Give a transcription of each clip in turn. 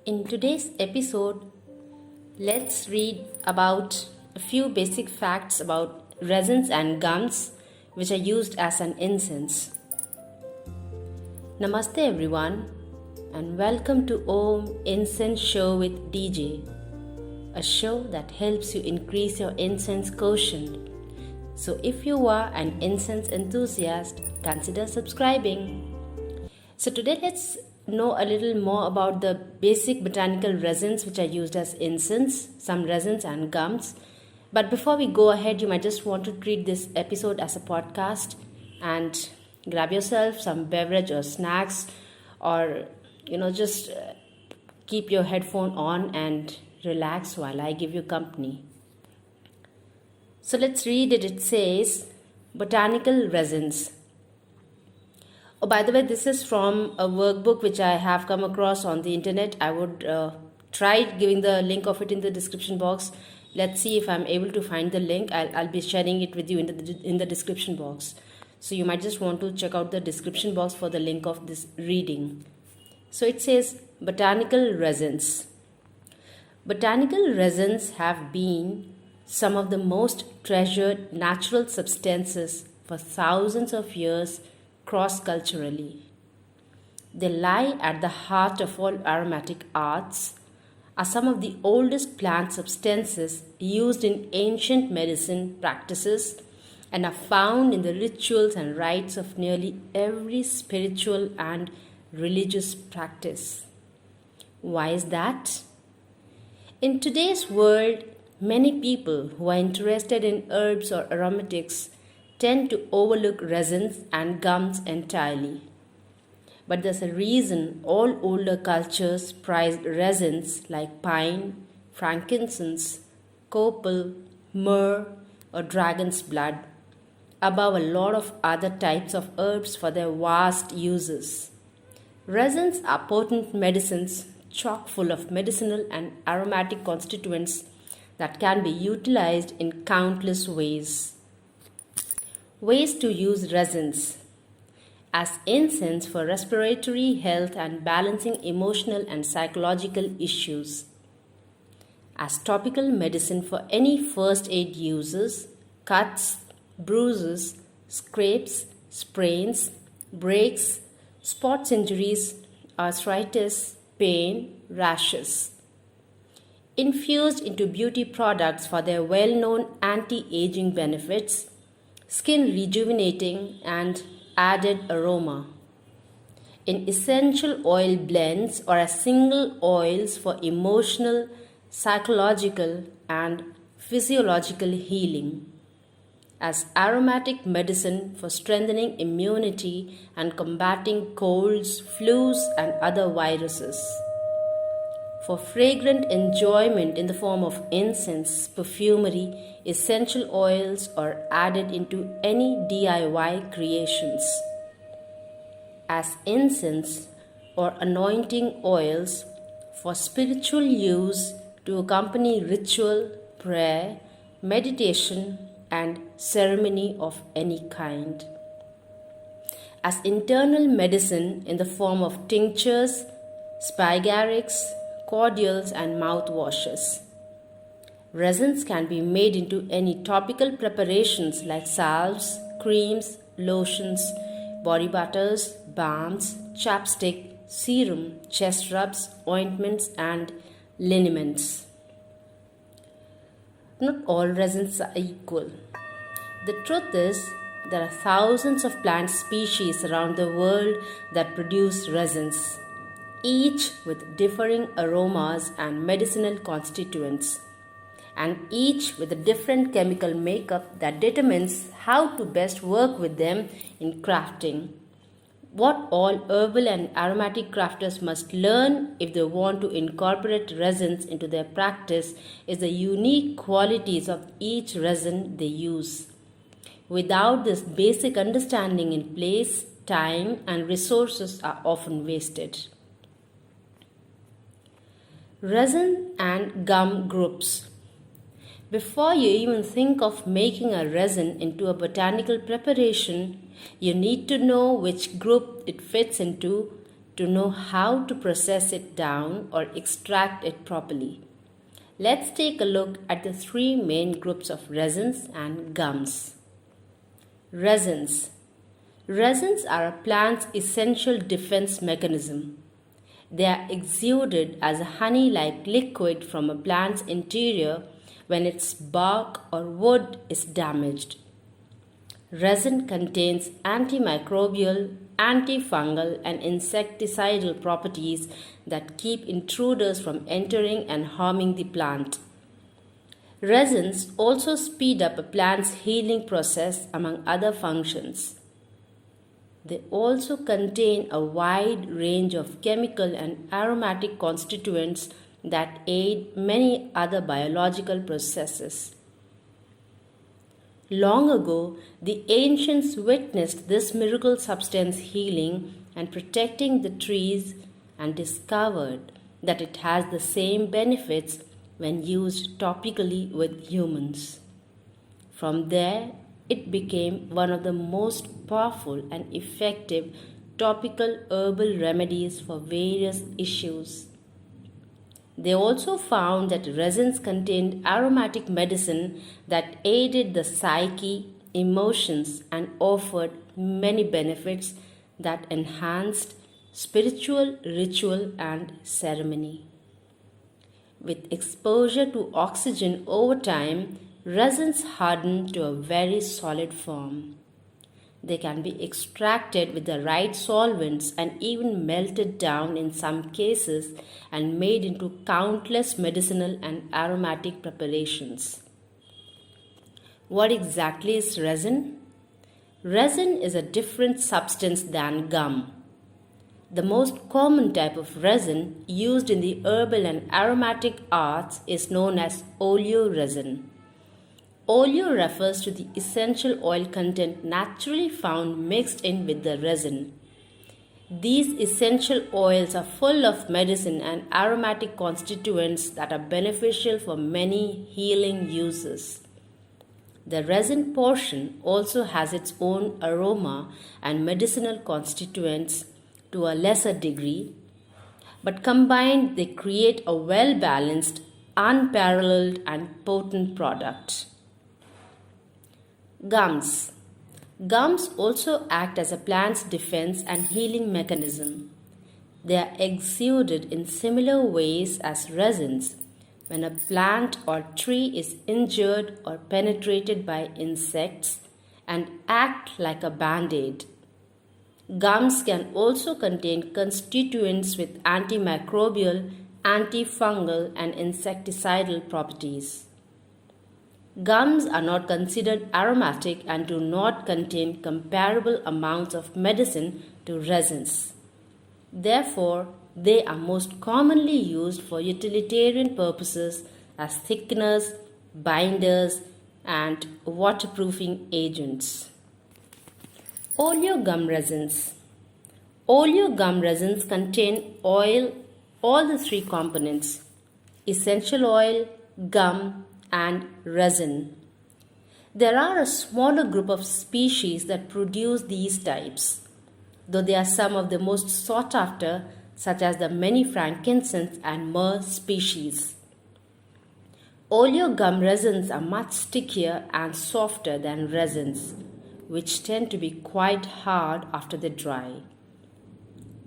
In today's episode, let's read about a few basic facts about resins and gums which are used as an incense. Namaste everyone and welcome to Om Incense Show with DJ, a show that helps you increase your incense quotient. So if you are an incense enthusiast, consider subscribing. So today let's know a little more about the basic botanical resins which are used as incense, some resins and gums. But before we go ahead, you might just want to treat this episode as a podcast and grab yourself some beverage or snacks, or just keep your headphone on and relax while I give you company. So let's read it. It says botanical resins. Oh, by the way, this is from a workbook which I have come across on the internet. I would try giving the link of it in the description box. Let's see if I'm able to find the link. I'll be sharing it with you in the description box. So you might just want to check out the description box for the link of this reading. So it says botanical resins. Botanical resins have been some of the most treasured natural substances for thousands of years cross-culturally. They lie at the heart of all aromatic arts, are some of the oldest plant substances used in ancient medicine practices, and are found in the rituals and rites of nearly every spiritual and religious practice. Why is that? In today's world, many people who are interested in herbs or aromatics tend to overlook resins and gums entirely. But there's a reason all older cultures prized resins like pine, frankincense, copal, myrrh, or dragon's blood above a lot of other types of herbs for their vast uses. Resins are potent medicines chock full of medicinal and aromatic constituents that can be utilized in countless ways. Ways to use resins: as incense for respiratory health and balancing emotional and psychological issues, as topical medicine for any first aid uses, cuts, bruises, scrapes, sprains, breaks, sports injuries, arthritis, pain, rashes. Infused into beauty products for their well-known anti-aging benefits, skin rejuvenating and added aroma. In essential oil blends or as single oils for emotional, psychological and physiological healing. As aromatic medicine for strengthening immunity and combating colds, flus and other viruses. For fragrant enjoyment in the form of incense, perfumery, essential oils, or added into any DIY creations. As incense or anointing oils for spiritual use to accompany ritual, prayer, meditation, and ceremony of any kind. As internal medicine in the form of tinctures, spigarics, cordials and mouthwashes. Resins can be made into any topical preparations like salves, creams, lotions, body butters, balms, chapstick, serum, chest rubs, ointments and liniments. Not all resins are equal. The truth is, there are thousands of plant species around the world that produce resins, each with differing aromas and medicinal constituents, and each with a different chemical makeup that determines how to best work with them in crafting. What all herbal and aromatic crafters must learn if they want to incorporate resins into their practice is the unique qualities of each resin they use. Without this basic understanding in place, time and resources are often wasted. Resin and Gum Groups. Before you even think of making a resin into a botanical preparation, you need to know which group it fits into to know how to process it down or extract it properly. Let's take a look at the three main groups of resins and gums. Resins. Resins are a plant's essential defense mechanism. They are exuded as a honey-like liquid from a plant's interior when its bark or wood is damaged. Resin contains antimicrobial, antifungal, and insecticidal properties that keep intruders from entering and harming the plant. Resins also speed up a plant's healing process, among other functions. They also contain a wide range of chemical and aromatic constituents that aid many other biological processes. Long ago, the ancients witnessed this miracle substance healing and protecting the trees and discovered that it has the same benefits when used topically with humans. From there, it became one of the most powerful and effective topical herbal remedies for various issues. They also found that resins contained aromatic medicine that aided the psyche, emotions, and offered many benefits that enhanced spiritual, ritual, and ceremony. With exposure to oxygen over time, resins harden to a very solid form. They can be extracted with the right solvents and even melted down in some cases and made into countless medicinal and aromatic preparations. What exactly is resin? Resin is a different substance than gum. The most common type of resin used in the herbal and aromatic arts is known as oleo resin. Oleo refers to the essential oil content naturally found mixed in with the resin. These essential oils are full of medicine and aromatic constituents that are beneficial for many healing uses. The resin portion also has its own aroma and medicinal constituents to a lesser degree, but combined they create a well-balanced, unparalleled, and potent product. Gums. Gums also act as a plant's defense and healing mechanism. They are exuded in similar ways as resins when a plant or tree is injured or penetrated by insects and act like a band-aid. Gums can also contain constituents with antimicrobial, antifungal, and insecticidal properties. Gums are not considered aromatic and do not contain comparable amounts of medicine to resins. Therefore, they are most commonly used for utilitarian purposes as thickeners, binders, and waterproofing agents. Oleo gum resins. Oleo gum resins contain oil, all the three components: essential oil, gum, and resin. There are a smaller group of species that produce these types, though they are some of the most sought after, such as the many frankincense and myrrh species. Oleo gum resins are much stickier and softer than resins, which tend to be quite hard after they dry.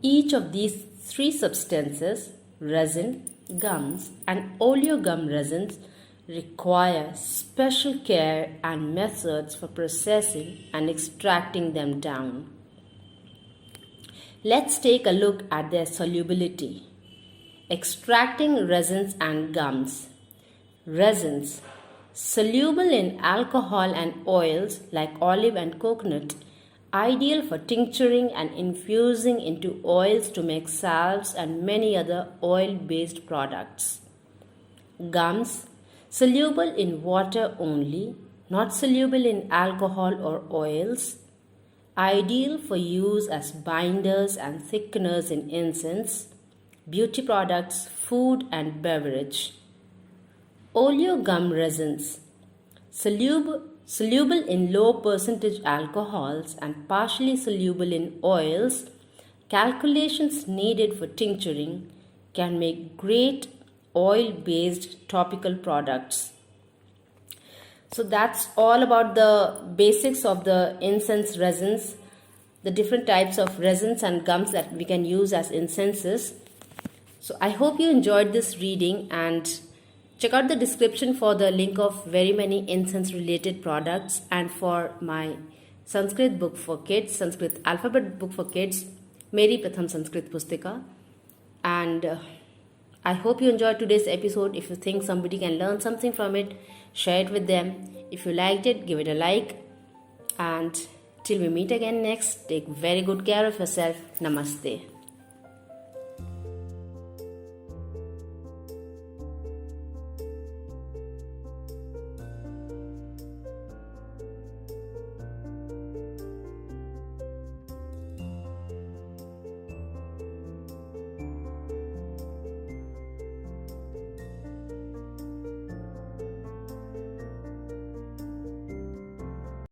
Each of these three substances, resin, gums, and oleo gum resins, require special care and methods for processing and extracting them down. Let's take a look at their solubility. Extracting resins and gums. Resins, soluble in alcohol and oils like olive and coconut, ideal for tincturing and infusing into oils to make salves and many other oil-based products. Gums, soluble in water only, not soluble in alcohol or oils, ideal for use as binders and thickeners in incense, beauty products, food and beverage. Oleo gum resins, soluble in low percentage alcohols and partially soluble in oils, calculations needed for tincturing can make great oil-based topical products. So that's all about the basics of the incense resins, the different types of resins and gums that we can use as incenses. So I hope you enjoyed this reading, and check out the description for the link of very many incense related products, and for my Sanskrit book for kids, Sanskrit alphabet book for kids, Meri Pratham Sanskrit Pustika. And I hope you enjoyed today's episode. If you think somebody can learn something from it, share it with them. If you liked it, give it a like. And till we meet again next, take very good care of yourself. Namaste.